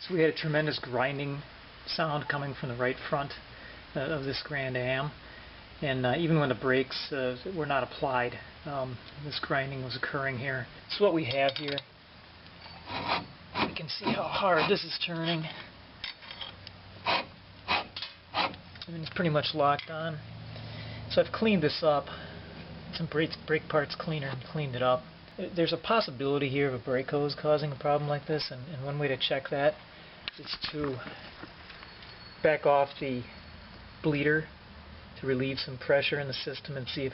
So we had a tremendous grinding sound coming from the right front of this Grand Am, and even when the brakes were not applied, this grinding was occurring here. So what we have here, you can see how hard this is turning. And it's pretty much locked on. So I've cleaned this up. Some brake parts cleaner and cleaned it up. There's a possibility here of a brake hose causing a problem like this, and one way to check that is to back off the bleeder to relieve some pressure in the system and see if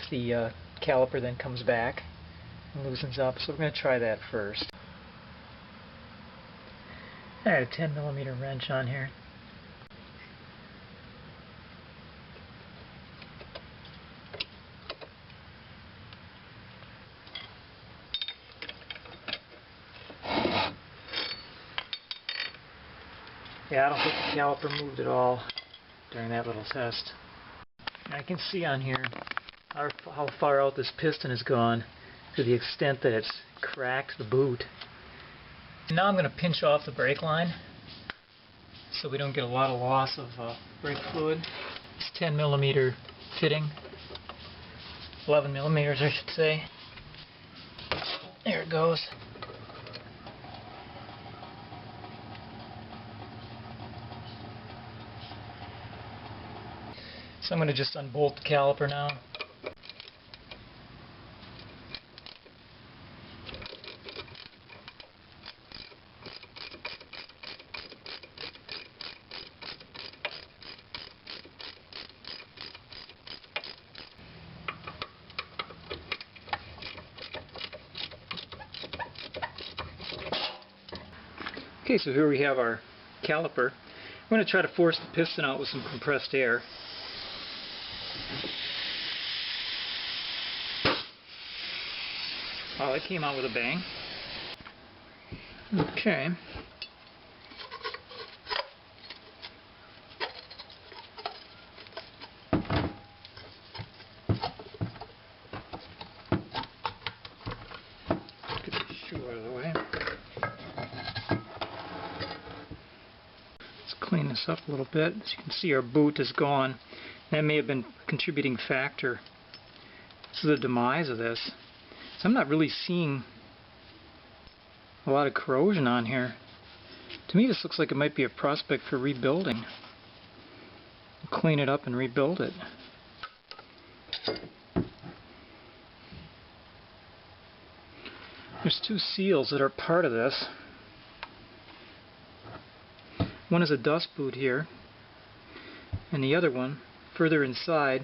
the caliper then comes back and loosens up. So we're going to try that first. I had a 10mm wrench on here. Yeah, I don't think the caliper moved at all during that little test. And I can see on here how far out this piston has gone to the extent that it's cracked the boot. Now I'm going to pinch off the brake line so we don't get a lot of loss of brake fluid. It's 10mm fitting, 11mm I should say. There it goes. So I'm going to just unbolt the caliper now. Okay, so here we have our caliper. I'm going to try to force the piston out with some compressed air. Oh, it came out with a bang. Okay. Get the shoe out of the way. Let's clean this up a little bit. As you can see, our boot is gone. That may have been a contributing factor to the demise of this. So I'm not really seeing a lot of corrosion on here. To me this looks like it might be a prospect for rebuilding. We'll clean it up and rebuild it. There's two seals that are part of this. One is a dust boot here, and the other one, further inside,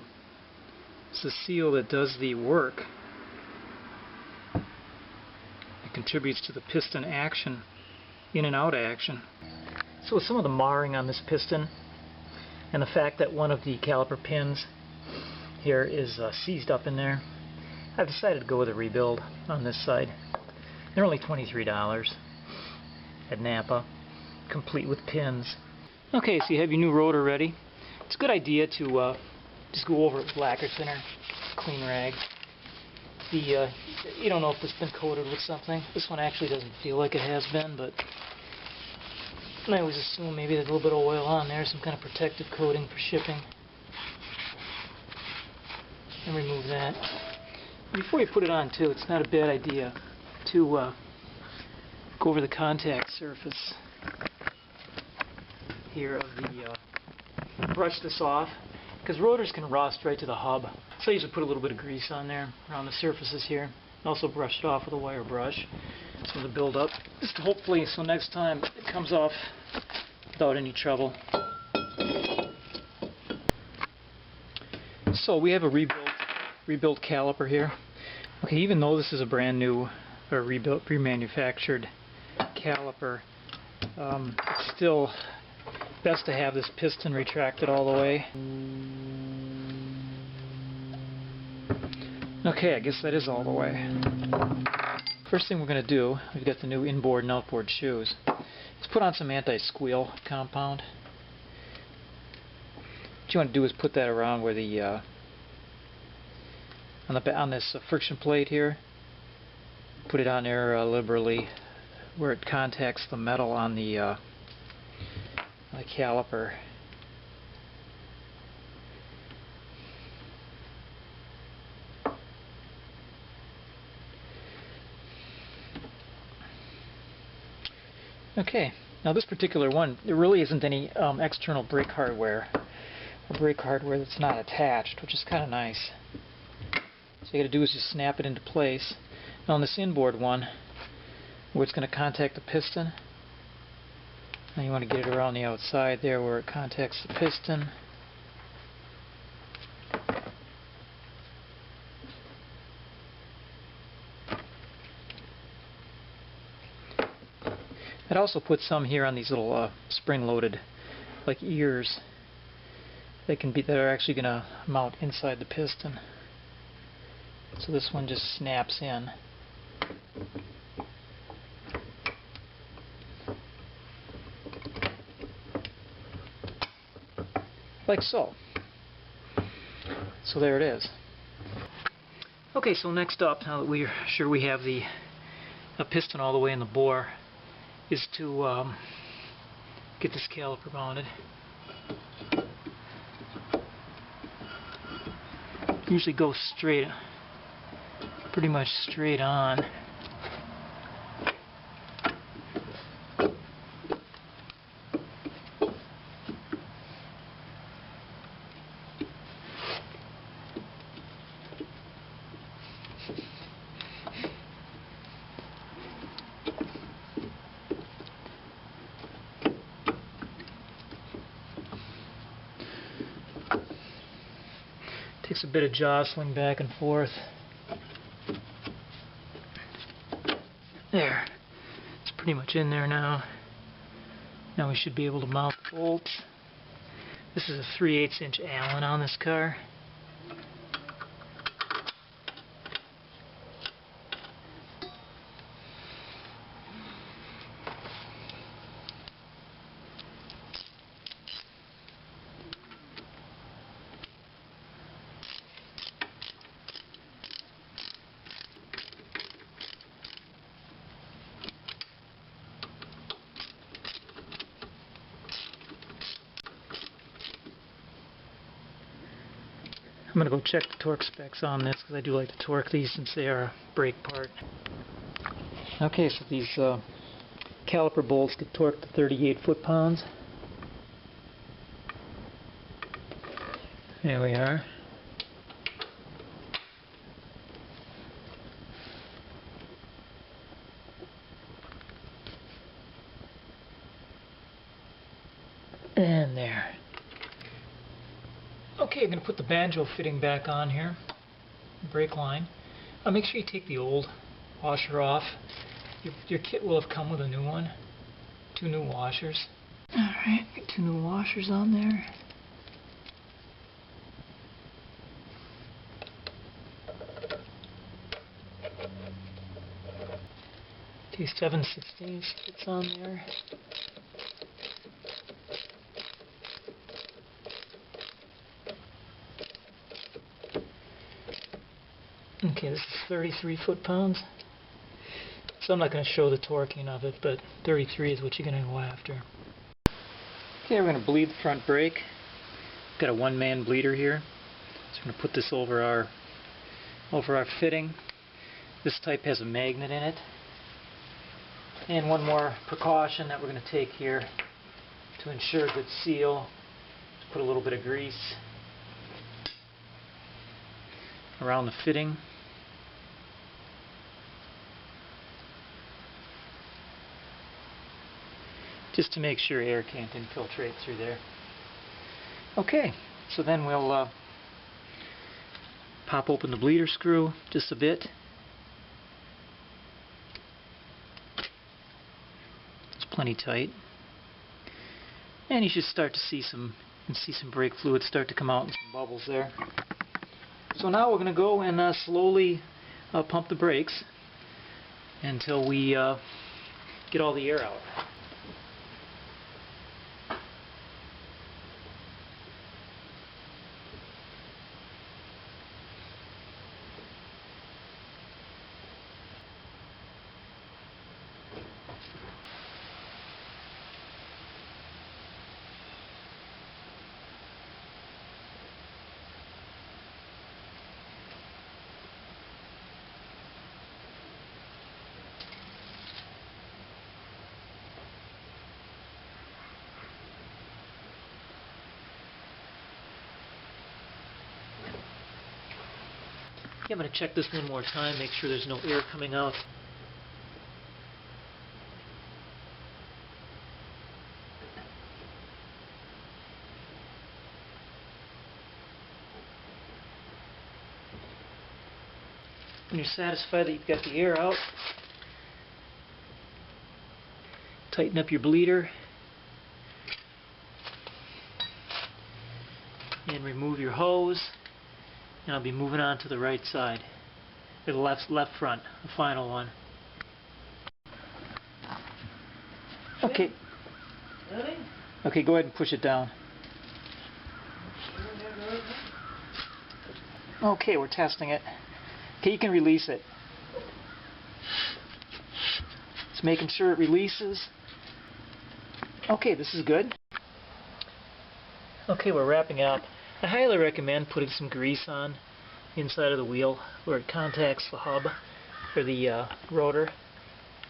is the seal that does the work. Contributes to the piston action, in and out action. So with some of the marring on this piston and the fact that one of the caliper pins here is seized up in there, I've decided to go with a rebuild on this side. They're only $23 at Napa, complete with pins. Okay, so you have your new rotor ready. It's a good idea to just go over it with lacquer thinner, clean rag. You don't know if it's been coated with something. This one actually doesn't feel like it has been, but I always assume maybe there's a little bit of oil on there, some kind of protective coating for shipping. And remove that. Before you put it on too, it's not a bad idea to go over the contact surface here of the brush this off, because rotors can rust right to the hub. So I usually put a little bit of grease on there around the surfaces here. Also brush it off with a wire brush. So the build up, just hopefully so next time it comes off without any trouble. So we have a rebuilt caliper here. Okay, even though this is a brand new or remanufactured caliper, it's still best to have this piston retracted all the way. Okay, I guess that is all the way. First thing we're going to do, we've got the new inboard and outboard shoes. Let's put on some anti-squeal compound. What you want to do is put that around where the on this friction plate here. Put it on there liberally, where it contacts the metal on the caliper. Okay, now this particular one, there really isn't any external brake hardware or brake hardware that's not attached, which is kind of nice. So you got to do is just snap it into place. Now on this inboard one, where it's going to contact the piston, now you want to get it around the outside there where it contacts the piston. I'd also put some here on these little spring-loaded, like ears. That are actually going to mount inside the piston. So this one just snaps in. Like so. So there it is. Okay, so next up, now that we're sure we have the piston all the way in the bore, is to get this caliper mounted. Usually goes straight, pretty much straight on. Takes a bit of jostling back and forth. There. It's pretty much in there now. Now we should be able to mount the bolts. This is a 3/8 inch Allen on this car. I'm going to go check the torque specs on this because I do like to torque these since they are a brake part. Okay, so these caliper bolts get torqued to 38 foot-pounds. There we are. And there. Okay, I'm going to put the banjo fitting back on here, brake line. Make sure you take the old washer off. Your kit will have come with a new one. 2 new washers. Alright, get 2 new washers on there. Two 7/16 fits on there. Okay, this is 33 foot-pounds. So I'm not going to show the torquing of it, but 33 is what you're going to go after. Okay, we're going to bleed the front brake. Got a one-man bleeder here. So we're going to put this over our fitting. This type has a magnet in it. And one more precaution that we're going to take here to ensure a good seal. Put a little bit of grease around the fitting. Just to make sure air can't infiltrate through there. Okay, so then we'll pop open the bleeder screw just a bit. It's plenty tight. And you should start to see some brake fluid start to come out and some bubbles there. So now we're going to go and slowly pump the brakes until we get all the air out. Okay, I'm going to check this one more time, make sure there's no air coming out. When you're satisfied that you've got the air out, tighten up your bleeder and remove your hose, and I'll be moving on to the right side, or the left front, the final one. Okay. Okay, go ahead and push it down. Okay, we're testing it. Okay, you can release it. It's making sure it releases. Okay, this is good. Okay, we're wrapping up. I highly recommend putting some grease on the inside of the wheel where it contacts the hub or the rotor,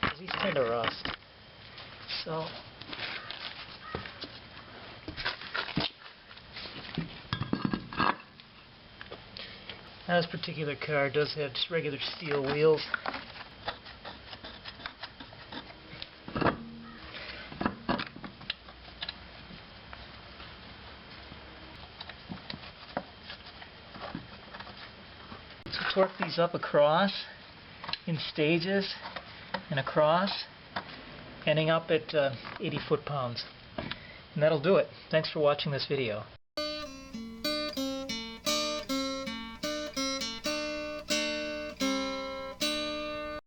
because these tend to rust. So, now this particular car does have just regular steel wheels. So torque these up across in stages and across, ending up at 80 foot-pounds. And that'll do it. Thanks for watching this video.